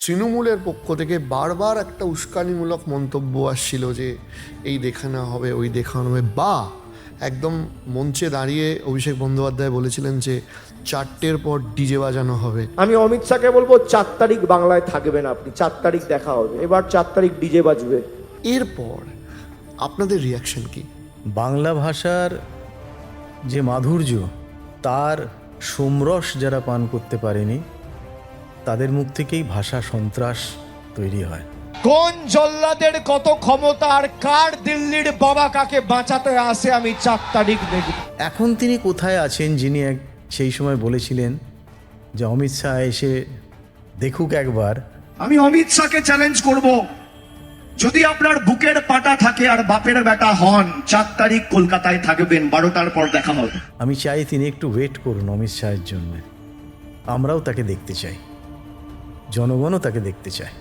তৃণমূলের পক্ষ থেকে বারবার একটা উস্কানিমূলক মন্তব্য আসছিল যে এই দেখানো হবে, ওই দেখানো হবে, বা একদম মঞ্চে দাঁড়িয়ে অভিষেক বন্দ্যোপাধ্যায় বলেছিলেন যে 4টের পর ডিজে বাজানো হবে। আমি অমিত শাহকে বলবো 4 তারিখ বাংলায় থাকবেন আপনি, 4 তারিখ দেখা হবে, এবার 4 তারিখ ডিজে বাজবে। এরপর আপনাদের রিয়াকশন কি? বাংলা ভাষার যে মাধুর্য, তার সোমরস যারা পান করতে পারেনি তাদের মুখ থেকেই ভাষা সন্ত্রাস তৈরি হয়। কোন জল্লাদের কত ক্ষমতা আর কার দিল্লির বাবা কাকে বাঁচাতে আসে আমি 4 তারিখ দেখব। এখন তিনি কোথায় আছেন, যিনি সেই সময় বলেছিলেন যে অমিত শাহ এসে দেখুক একবার। আমি অমিত শাহকে চ্যালেঞ্জ করব, যদি আপনার বুকের পাটা থাকে আর বাপের বেটা হন, 4 তারিখ কলকাতায় থাকবেন, 12টার পর দেখা হবে। আমি চাই তিনি একটু ওয়েট করুন অমিত শাহের জন্য। আমরাও তাকে দেখতে চাই, জনগণও তাকে দেখতে চায়।